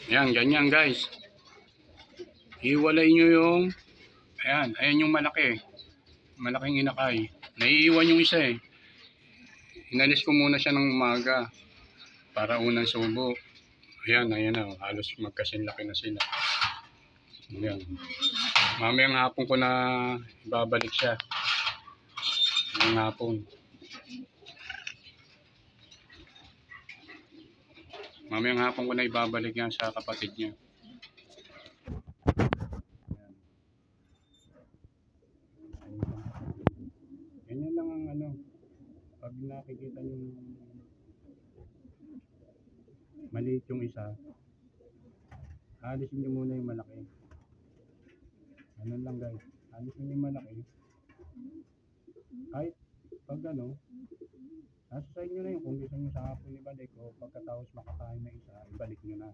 Yan, ganyan guys. Hiwalay nyo yung, ayan yung malaki. Malaking inakay. Naiiwan yung isa eh. Inalis ko muna siya ng umaga para unang subo. Ayan na, halos magkasinlaki na sila. Ayan. Mamayang hapon ko na ibabalik siya. Mamayang hapon. Mamayang hapon ko na ibabalik yan sa kapatid niya. Ganyan lang ang ano. Pag nakikita nyo maliit yung isa, alisin nyo muna yung malaki. Ganun lang guys. Alisin nyo yung malaki. Kahit pag ano, nasa sa inyo na yun kung gusto nyo sa hapon ibalik o pagkatapos makakain na isa, ibalik nyo na.